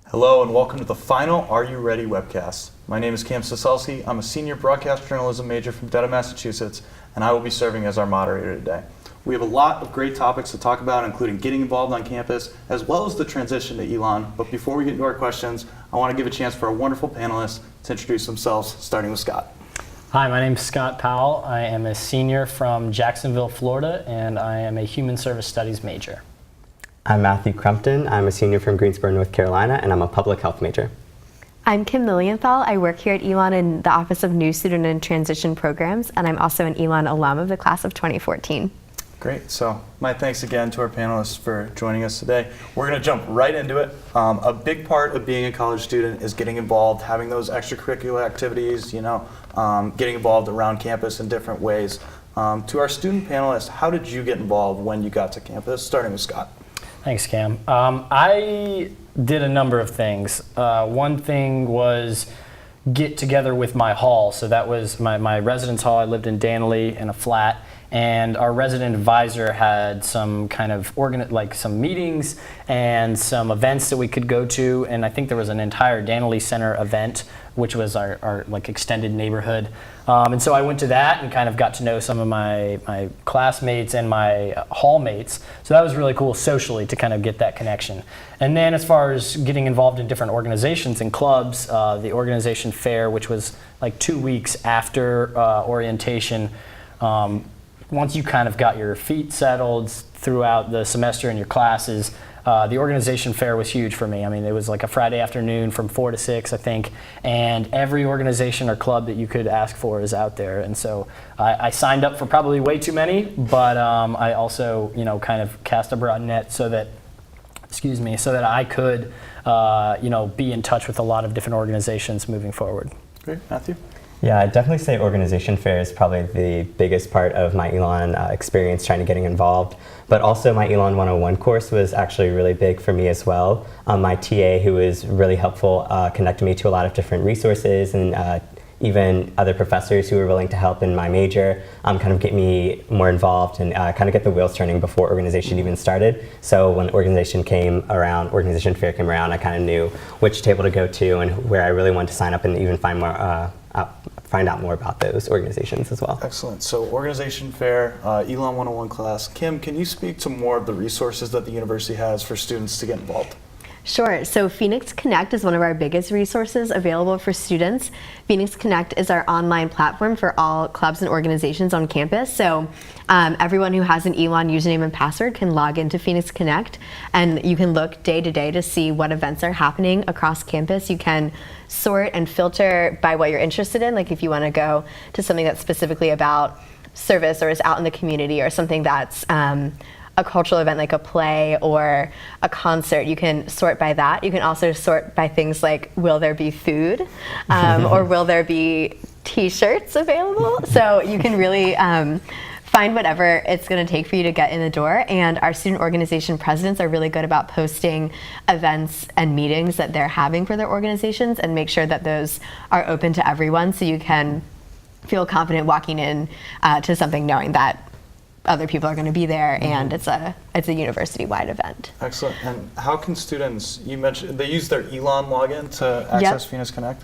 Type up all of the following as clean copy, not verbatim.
Hello and welcome to the final Are You Ready webcast. My name is Cam Soselski. I'm a senior broadcast journalism major from Dedham, Massachusetts, and I will be serving as our moderator today. We have a lot of great topics to talk about, including getting involved on campus, as well as the transition to Elon. But before we get into our questions, I want to give a chance for our wonderful panelists to introduce themselves, starting with Scott. Hi, my name is Scott Powell. I am a senior from Jacksonville, Florida, and I am a human service studies major. I'm Matthew Crumpton. I'm a senior from Greensboro, North Carolina, and I'm a public health major. I'm Kim Lilienthal. I work here at Elon in the Office of New Student and Transition Programs, and I'm also an Elon alum of the class of 2014. Great. So my thanks again to our panelists for joining us today. We're going to jump right into it. A big part of being a college student is getting involved, having those extracurricular activities, getting involved around campus in different ways. To our student panelists, how did you get involved when you got to campus, starting with Scott? Thanks, Cam. I did a number of things. One thing was get together with my hall. So that was my residence hall. I lived in Danley in a flat, and our resident advisor had some kind of some meetings and some events that we could go to. And I think there was an entire Danley Center event, which was our extended neighborhood. And so I went to that and kind of got to know some of my classmates and my hall mates. So that was really cool socially to kind of get that connection. And then as far as getting involved in different organizations and clubs, the organization fair, which was like 2 weeks after orientation, once you kind of got your feet settled throughout the semester in your classes, the organization fair was huge for me. I mean, it was like a Friday afternoon from 4 to 6, I think, and every organization or club that you could ask for is out there. And so I signed up for probably way too many, but I also, kind of cast a broad net so that I could, be in touch with a lot of different organizations moving forward. Great. Matthew? Yeah, I'd definitely say organization fair is probably the biggest part of my Elon experience trying to getting involved. But also my Elon 101 course was actually really big for me as well. My TA, who was really helpful, connected me to a lot of different resources and even other professors who were willing to help in my major, kind of get me more involved and kind of get the wheels turning before organization even started. So when organization fair came around, I kind of knew which table to go to and where I really wanted to sign up and even find out more about those organizations as well. Excellent. So organization fair, Elon 101 class. Kim, can you speak to more of the resources that the university has for students to get involved? Sure. So Phoenix Connect is one of our biggest resources available for students. Phoenix Connect is our online platform for all clubs and organizations on campus. So everyone who has an Elon username and password can log into Phoenix Connect, and you can look day to day to see what events are happening across campus. You can sort and filter by what you're interested in. Like if you want to go to something that's specifically about service or is out in the community, or something that's a cultural event like a play or a concert, you can sort by that. You can also sort by things like, will there be food or will there be t-shirts available? So you can really find whatever it's going to take for you to get in the door. And our student organization presidents are really good about posting events and meetings that they're having for their organizations and make sure that those are open to everyone, so you can feel confident walking in to something knowing that other people are going to be there, and it's a university-wide event. Excellent. And how can students, you mentioned they use their Elon login to access Phoenix Connect?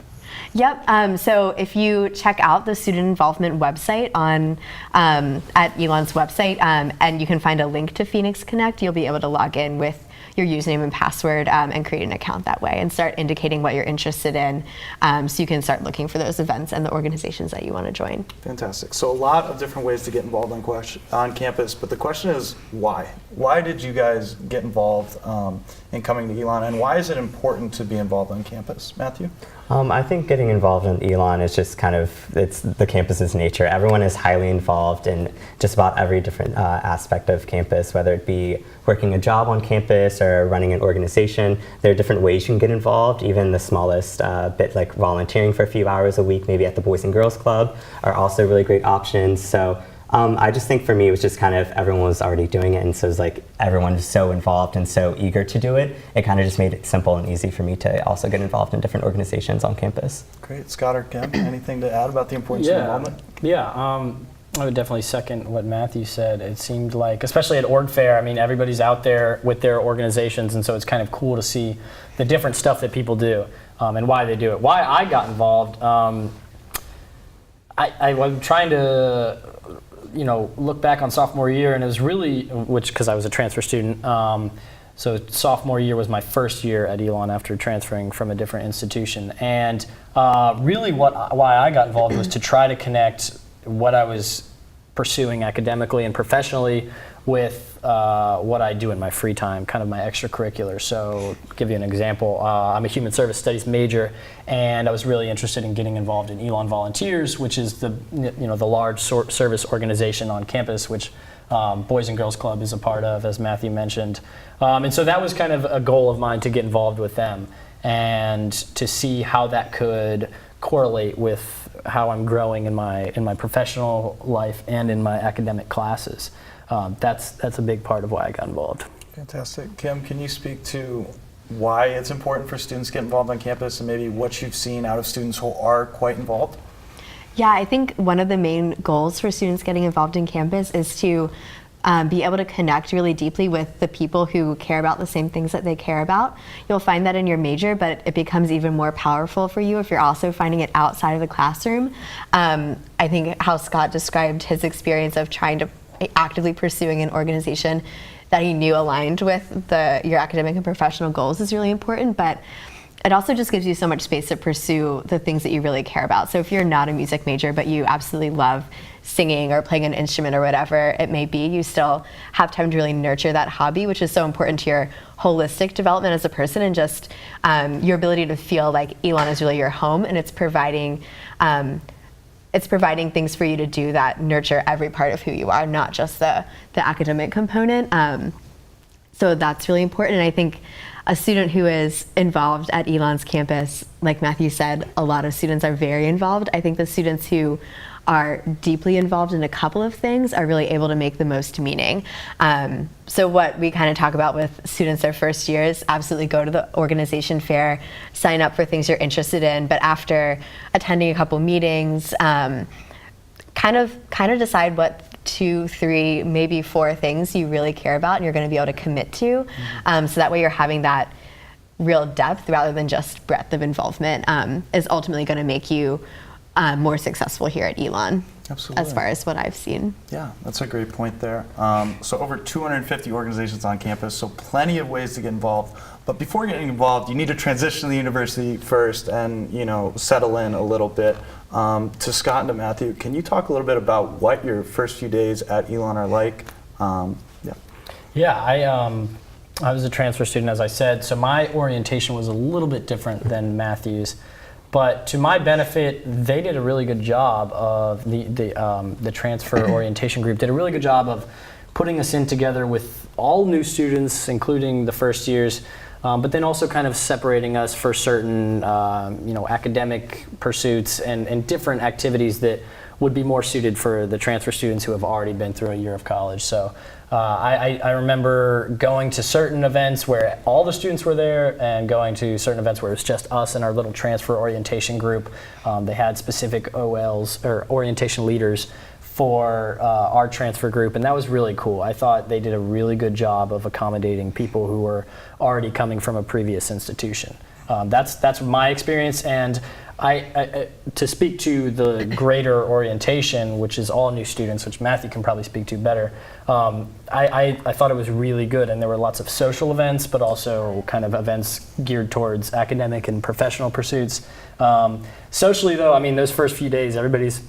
Yep. So if you check out the student involvement website at Elon's website, and you can find a link to Phoenix Connect, you'll be able to log in with your username and password and create an account that way and start indicating what you're interested in, so you can start looking for those events and the organizations that you want to join. Fantastic. So a lot of different ways to get involved on campus, but the question is why? Why did you guys get involved in coming to Elon, and why is it important to be involved on campus? Matthew? I think getting involved in Elon is just it's the campus's nature. Everyone is highly involved in just about every different aspect of campus, whether it be working a job on campus or running an organization. There are different ways you can get involved. Even the smallest bit, like volunteering for a few hours a week, maybe at the Boys and Girls Club, are also really great options. So I just think for me, it was just kind of everyone was already doing it, and so it was like everyone was so involved and so eager to do it. It kind of just made it simple and easy for me to also get involved in different organizations on campus. Great. Scott or Kim, anything to add about the importance of involvement? Yeah. I would definitely second what Matthew said. It seemed like, especially at Org Fair, I mean, everybody's out there with their organizations, and so it's kind of cool to see the different stuff that people do and why they do it. Why I got involved, I was trying to, look back on sophomore year, and it was really, because I was a transfer student, so sophomore year was my first year at Elon after transferring from a different institution. And really why I got involved was to try to connect what I was pursuing academically and professionally with what I do in my free time, kind of my extracurricular. So to give you an example, I'm a human service studies major, and I was really interested in getting involved in Elon Volunteers, which is the large service organization on campus, which Boys and Girls Club is a part of, as Matthew mentioned. And so that was kind of a goal of mine, to get involved with them and to see how that could correlate with how I'm growing in my professional life and in my academic classes. That's a big part of why I got involved. Fantastic. Kim, can you speak to why it's important for students to get involved on campus, and maybe what you've seen out of students who are quite involved? Yeah, I think one of the main goals for students getting involved in campus is to be able to connect really deeply with the people who care about the same things that they care about. You'll find that in your major, but it becomes even more powerful for you if you're also finding it outside of the classroom. I think how Scott described his experience of trying to actively pursuing an organization that he knew aligned with your academic and professional goals is really important, but it also just gives you so much space to pursue the things that you really care about. So if you're not a music major, but you absolutely love singing or playing an instrument or whatever it may be, you still have time to really nurture that hobby, which is so important to your holistic development as a person, and just your ability to feel like Elon is really your home, and it's providing things for you to do that nurture every part of who you are, not just the academic component. So that's really important. And I think a student who is involved at Elon's campus, like Matthew said, a lot of students are very involved. I think the students who are deeply involved in a couple of things are really able to make the most meaning. So what we kind of talk about with students their first year is absolutely go to the organization fair, sign up for things you're interested in, but after attending a couple meetings, kind of decide what 2, 3, maybe 4 things you really care about and you're going to be able to commit to. So that way you're having that real depth rather than just breadth of involvement is ultimately going to make you more successful here at Elon. Absolutely. As far as what I've seen. Yeah, that's a great point there. So over 250 organizations on campus, so plenty of ways to get involved. But before getting involved, you need to transition to the university first and settle in a little bit. To Scott and to Matthew, can you talk a little bit about what your first few days at Elon are like? I was a transfer student, as I said, so my orientation was a little bit different than Matthew's. But to my benefit, they did a really good job of the transfer orientation group did a really good job of putting us in together with all new students, including the first years, but then also kind of separating us for certain academic pursuits and different activities that would be more suited for the transfer students who have already been through a year of college. So I remember going to certain events where all the students were there and going to certain events where it was just us and our little transfer orientation group. They had specific OLs, or orientation leaders, for our transfer group, and that was really cool. I thought they did a really good job of accommodating people who were already coming from a previous institution. That's my experience, and I to speak to the greater orientation, which is all new students, which Matthew can probably speak to better. I thought it was really good, and there were lots of social events, but also kind of events geared towards academic and professional pursuits. Socially, though, I mean, those first few days, everybody's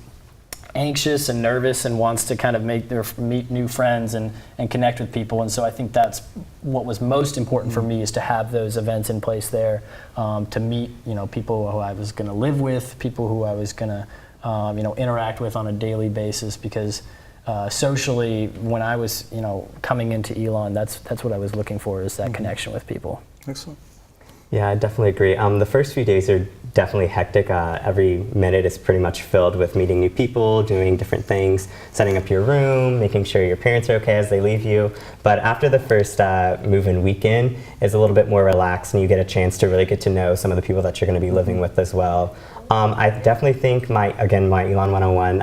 anxious and nervous and wants to kind of meet new friends and connect with people, and so I think that's what was most important for me, is to have those events in place there, to meet people who I was going to live with, people who I was going to interact with on a daily basis, because socially, when I was coming into Elon, that's what I was looking for, is that connection with people. Excellent. Yeah, I definitely agree. The first few days are definitely hectic. Every minute is pretty much filled with meeting new people, doing different things, setting up your room, making sure your parents are okay as they leave you. But after the first move-in weekend, it's a little bit more relaxed, and you get a chance to really get to know some of the people that you're going to be living with as well. I definitely think my Elon 101,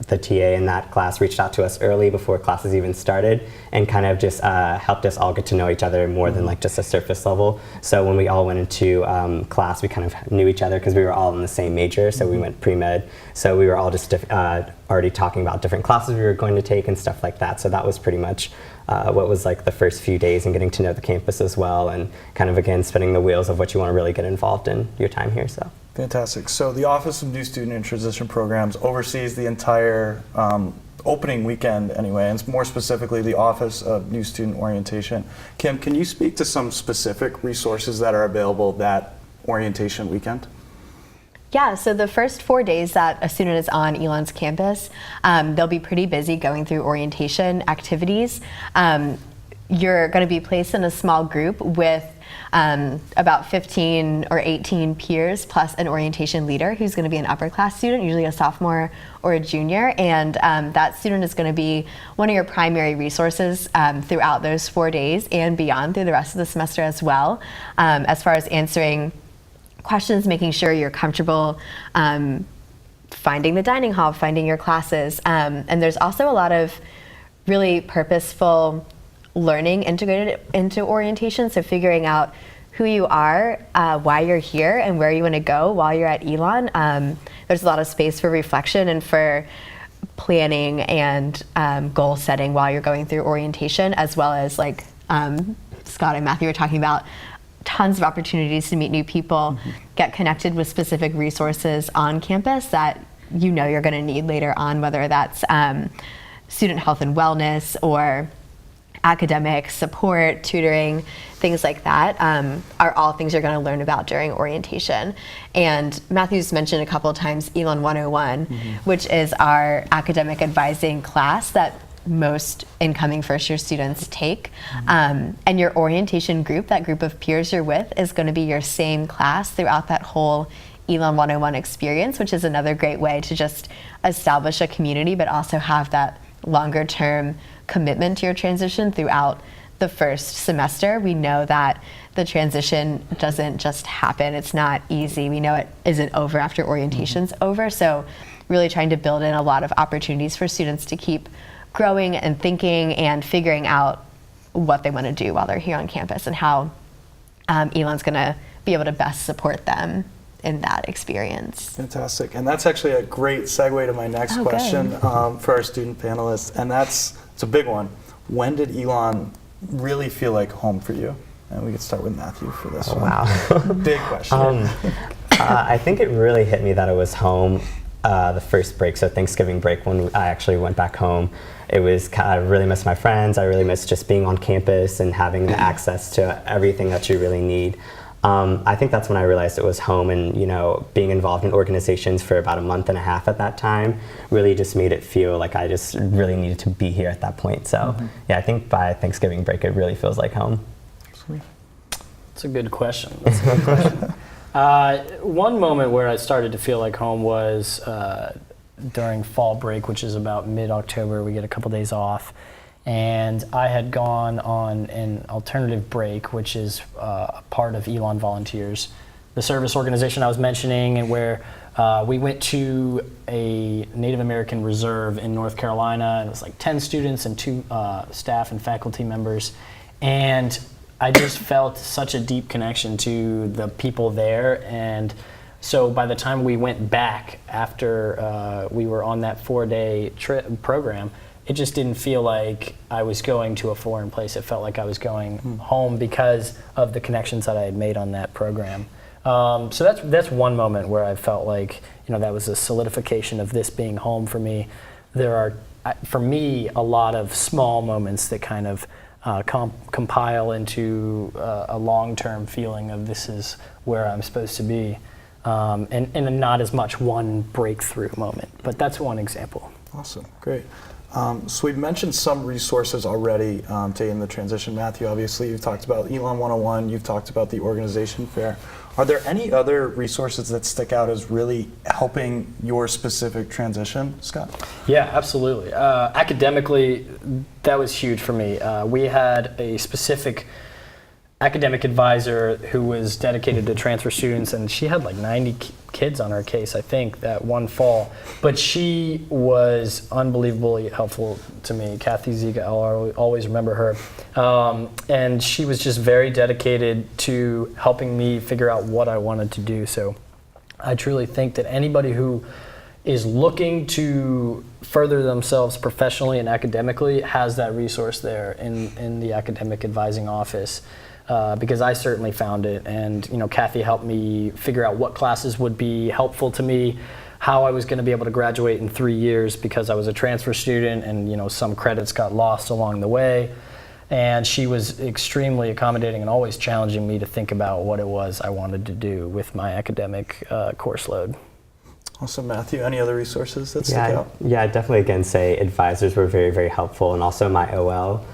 the TA in that class reached out to us early before classes even started and kind of just helped us all get to know each other more than like just a surface level. So when we all went into class, we kind of knew each other because we were all in the same major. So we went pre-med. So we were all just already talking about different classes we were going to take and stuff like that. So that was pretty much what was like the first few days, and getting to know the campus as well, and kind of again spinning the wheels of what you want to really get involved in your time here. So. Fantastic. So the Office of New Student and Transition Programs oversees the entire opening weekend anyway, and more specifically the Office of New Student Orientation. Kim, can you speak to some specific resources that are available that orientation weekend? Yeah, so the first 4 days that a student is on Elon's campus, they'll be pretty busy going through orientation activities. You're going to be placed in a small group with about 15 or 18 peers plus an orientation leader who's going to be an upper class student, usually a sophomore or a junior, and that student is going to be one of your primary resources throughout those 4 days and beyond through the rest of the semester as well, as far as answering questions, making sure you're comfortable finding the dining hall, finding your classes, and there's also a lot of really purposeful learning integrated into orientation, so figuring out who you are, why you're here, and where you want to go while you're at Elon. There's a lot of space for reflection and for planning and goal setting while you're going through orientation, as well as like Scott and Matthew were talking about, tons of opportunities to meet new people, get connected with specific resources on campus that you know you're going to need later on, whether that's student health and wellness or academic support, tutoring, things like that, are all things you're going to learn about during orientation. And Matthew's mentioned a couple of times Elon 101, which is our academic advising class that most incoming first year students take. And your orientation group, that group of peers you're with, is going to be your same class throughout that whole Elon 101 experience, which is another great way to just establish a community, but also have that longer term commitment to your transition throughout the first semester. We know that the transition doesn't just happen. It's not easy. We know it isn't over after orientation's over. So really trying to build in a lot of opportunities for students to keep growing and thinking and figuring out what they want to do while they're here on campus, and how Elon's going to be able to best support them in that experience. Fantastic. And that's actually a great segue to my next question for our student panelists, and it's a big one. When did Elon really feel like home for you? And we could start with Matthew for this one. Wow. Big question. I think it really hit me that it was home the first break, so Thanksgiving break, when I actually went back home. It was, I really missed my friends. I really missed just being on campus and having the access to everything that you really need. I think that's when I realized it was home, and being involved in organizations for about a month and a half at that time really just made it feel like I just really needed to be here at that point. So yeah, I think by Thanksgiving break it really feels like home. That's a good question. One moment where I started to feel like home was during fall break, which is about mid-October. We get a couple days off. And I had gone on an alternative break, which is a part of Elon Volunteers, the service organization I was mentioning, and where we went to a Native American reserve in North Carolina. And it was like 10 students and 2 staff and faculty members. And I just felt such a deep connection to the people there. And so by the time we went back after we were on that 4-day program, it just didn't feel like I was going to a foreign place. It felt like I was going home because of the connections that I had made on that program. So that's one moment where I felt like that was a solidification of this being home for me. There are, for me, a lot of small moments that kind of compile into a long-term feeling of this is where I'm supposed to be, and not as much one breakthrough moment. But that's one example. Awesome, great. So we've mentioned some resources already to aid in the transition. Matthew, obviously, you've talked about Elon 101, you've talked about the organization fair. Are there any other resources that stick out as really helping your specific transition, Scott? Yeah, absolutely. Academically, that was huge for me. We had a specific academic advisor who was dedicated to transfer students, and she had like 90 kids on her case, I think, that one fall. But she was unbelievably helpful to me. Kathy Ziga, I'll always remember her. And she was just very dedicated to helping me figure out what I wanted to do. So I truly think that anybody who is looking to further themselves professionally and academically has that resource there in the academic advising office. Because I certainly found it, and Kathy helped me figure out what classes would be helpful to me, how I was going to be able to graduate in 3 years because I was a transfer student, and some credits got lost along the way. And she was extremely accommodating and always challenging me to think about what it was I wanted to do with my academic course load. Awesome, Matthew. Any other resources that stick out? Yeah, I'd definitely again say advisors were very, very helpful, and also my OL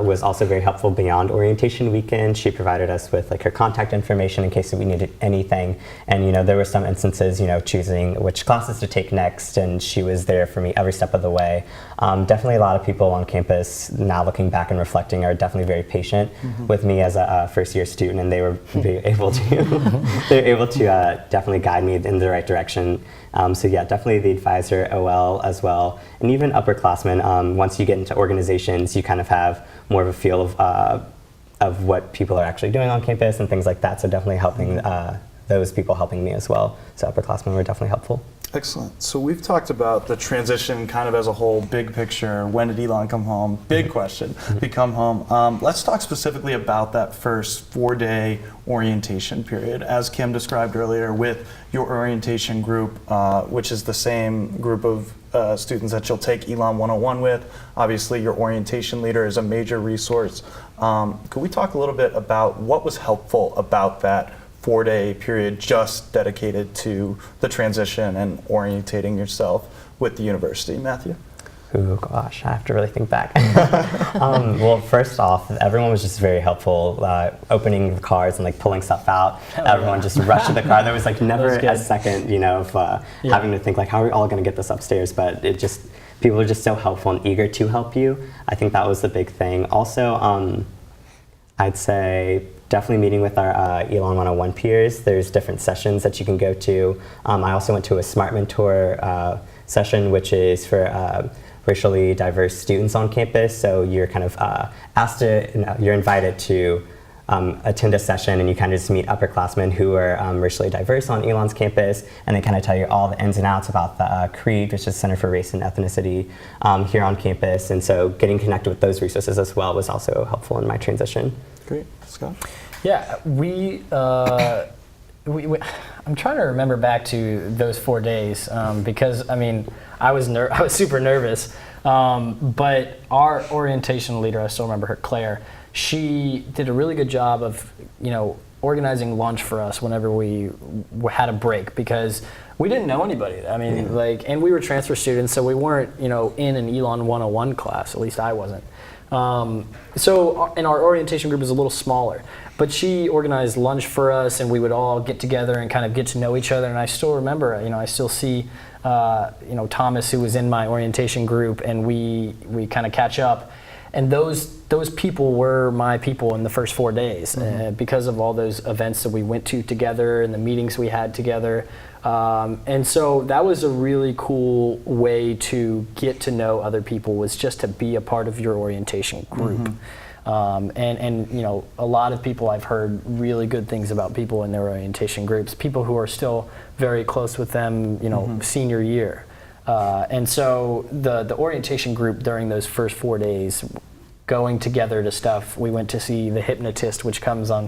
was also very helpful beyond orientation weekend. She provided us with her contact information in case we needed anything. And there were some instances, choosing which classes to take next, and she was there for me every step of the way. Definitely a lot of people on campus, now looking back and reflecting, are definitely very patient with me as a first-year student, and they were able to definitely guide me in the right direction. So yeah, definitely the advisor, OL as well, and even upperclassmen. Once you get into organizations, you kind of have more of a feel of what people are actually doing on campus and things like that. So definitely helping those people helping me as well. So upperclassmen were definitely helpful. Excellent. So we've talked about the transition kind of as a whole, big picture. When did Elon come home? Big question. Did he come home? Let's talk specifically about that first 4-day orientation period. As Kim described earlier, with your orientation group, which is the same group of students that you'll take Elon 101 with. Obviously, your orientation leader is a major resource. Could we talk a little bit about what was helpful about that 4-day period just dedicated to the transition and orientating yourself with the university, Matthew? Oh gosh, I have to really think back. Well, first off, everyone was just very helpful, opening the cars and pulling stuff out. Everyone just rushed to the car. There was never a second, of having to think how are we all going to get this upstairs? But people are just so helpful and eager to help you. I think that was the big thing. Also, I'd say definitely meeting with our Elon 101 peers. There's different sessions that you can go to. I also went to a Smart Mentor session, which is for racially diverse students on campus. So you're kind of you're invited to attend a session, and you kind of just meet upperclassmen who are racially diverse on Elon's campus, and they kind of tell you all the ins and outs about the CREED, which is Center for Race and Ethnicity, here on campus. And so getting connected with those resources as well was also helpful in my transition. Great. Scott? Yeah, I'm trying to remember back to those 4 days because I was super nervous, but our orientation leader, I still remember her, Claire. She did a really good job of organizing lunch for us whenever we had a break, because we didn't know anybody. And we were transfer students, so we weren't in an Elon 101 class. At least I wasn't. And our orientation group was a little smaller, but she organized lunch for us, and we would all get together and kind of get to know each other. And I still remember, I still see, Thomas, who was in my orientation group, and we kind of catch up. And those people were my people in the first 4 days, because of all those events that we went to together and the meetings we had together. And so that was a really cool way to get to know other people, was just to be a part of your orientation group. And a lot of people, I've heard really good things about people in their orientation groups, people who are still very close with them, senior year. And so the orientation group during those first 4 days, going together to stuff, we went to see The Hypnotist, which comes on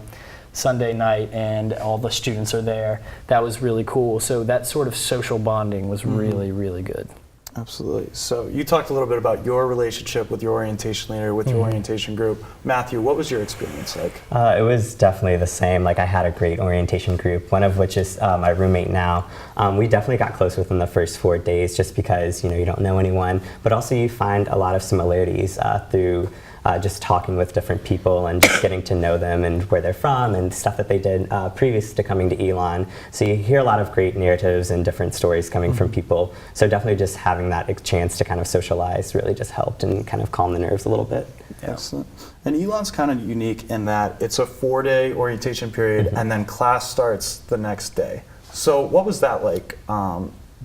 Sunday night, and all the students are there. That was really cool. So that sort of social bonding was really, really good. Absolutely. So you talked a little bit about your relationship with your orientation leader, with your orientation group. Matthew, what was your experience like? It was definitely the same. Like I had a great orientation group, one of which is my roommate now. We definitely got close within the first 4 days just because, you don't know anyone, but also you find a lot of similarities through just talking with different people and just getting to know them and where they're from and stuff that they did previous to coming to Elon. So you hear a lot of great narratives and different stories coming from people. So definitely just having that chance to kind of socialize really just helped and kind of calm the nerves a little bit. Yeah. Excellent. And Elon's kind of unique in that it's a 4-day orientation period and then class starts the next day. So what was that like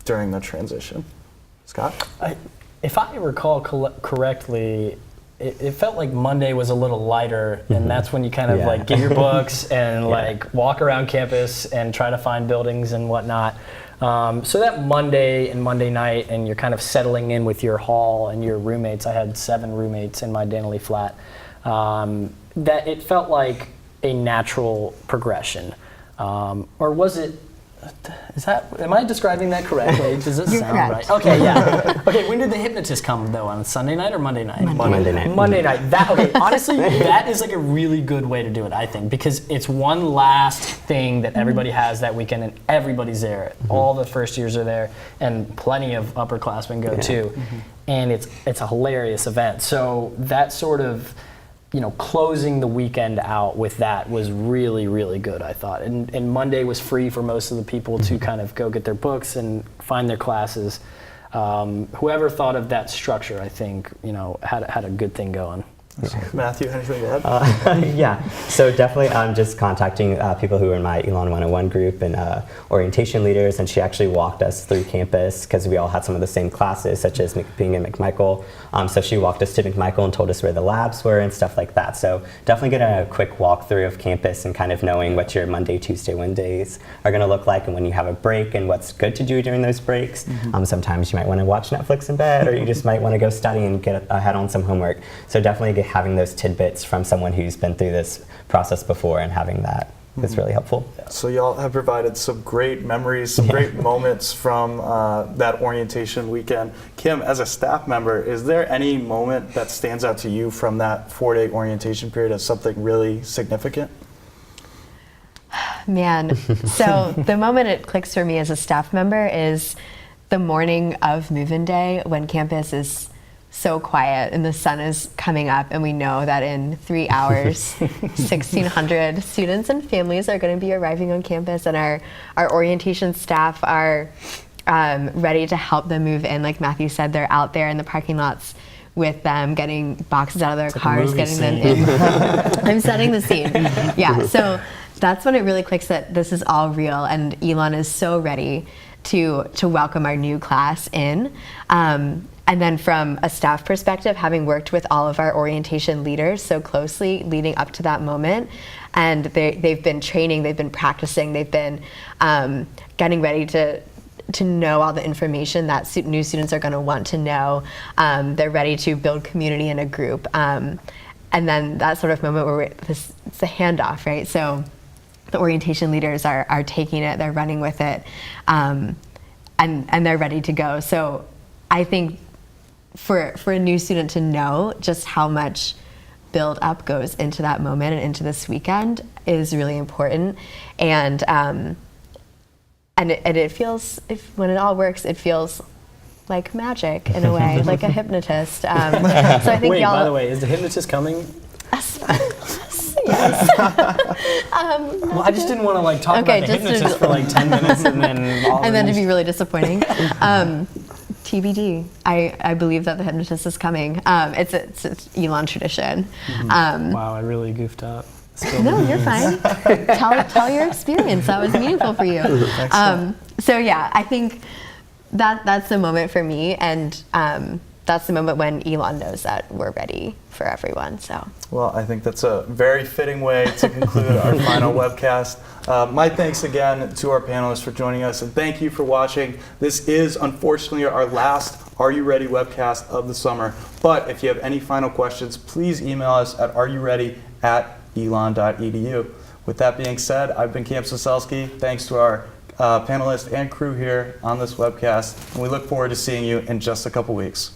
during the transition? Scott? If I recall correctly, it felt like Monday was a little lighter, and that's when you kind of like get your books and like walk around campus and try to find buildings and whatnot. So that Monday and Monday night, and you're kind of settling in with your hall and your roommates. I had 7 roommates in my Danley flat. That it felt like a natural progression, or was it? Am I describing that correctly? Does it You're sound correct. right? Okay, yeah. Okay, when did the hypnotist come though? On Sunday night or Monday night? Monday night. Monday night. Honestly, that is like a really good way to do it, I think, because it's one last thing that everybody has that weekend, and everybody's there. All the first years are there, and plenty of upperclassmen go too. And it's a hilarious event. So that sort of, closing the weekend out with that was really, really good, I thought. And Monday was free for most of the people to kind of go get their books and find their classes. Whoever thought of that structure, I think, had a good thing going. Matthew, anything to add? Yeah, so definitely just contacting people who were in my Elon 101 group and orientation leaders, and she actually walked us through campus because we all had some of the same classes, such as being in McMichael. So she walked us to McMichael and told us where the labs were and stuff like that. So definitely getting a quick walkthrough of campus and kind of knowing what your Monday, Tuesday, Wednesdays are going to look like, and when you have a break and what's good to do during those breaks. Sometimes you might want to watch Netflix in bed, or you just might want to go study and get ahead on some homework. So definitely having those tidbits from someone who's been through this process before and having that is really helpful. So y'all have provided some great memories, some great moments from that orientation weekend. Kim, as a staff member, is there any moment that stands out to you from that 4-day orientation period as something really significant? Man, so the moment it clicks for me as a staff member is the morning of move-in day when campus is so quiet and the sun is coming up, and we know that in 3 hours 1,600 students and families are going to be arriving on campus, and our orientation staff are ready to help them move in. Like Matthew said, they're out there in the parking lots with them, getting boxes out of their cars, getting them in. I'm setting the scene. Yeah, so that's when it really clicks that this is all real, and Elon is so ready to welcome our new class in. And then from a staff perspective, having worked with all of our orientation leaders so closely leading up to that moment, and they've been training, they've been practicing, they've been getting ready to know all the information that new students are going to want to know. They're ready to build community in a group. And then that sort of moment where it's a handoff, right? So the orientation leaders are taking it, they're running with it, and they're ready to go. So I think for a new student to know just how much build up goes into that moment and into this weekend is really important. And it feels, when it all works, it feels like magic in a way, like a hypnotist. So I think Wait, y'all. by the way, is the hypnotist coming? Yes. Well, I just didn't want to talk about the hypnotist for 10 minutes and then to be really disappointing. TBD. I believe that the hypnotist is coming. It's Elon tradition. Wow, I really goofed up. No, you're fine. tell your experience. That was meaningful for you. So yeah, I think that's the moment for me, and that's the moment when Elon knows that we're ready for everyone. So. Well, I think that's a very fitting way to conclude our final webcast. My thanks again to our panelists for joining us, and thank you for watching. This is unfortunately our last Are You Ready webcast of the summer, but if you have any final questions, please email us at areyouready@elon.edu. With that being said, I've been Cam Soselski. Thanks to our panelists and crew here on this webcast, and we look forward to seeing you in just a couple weeks.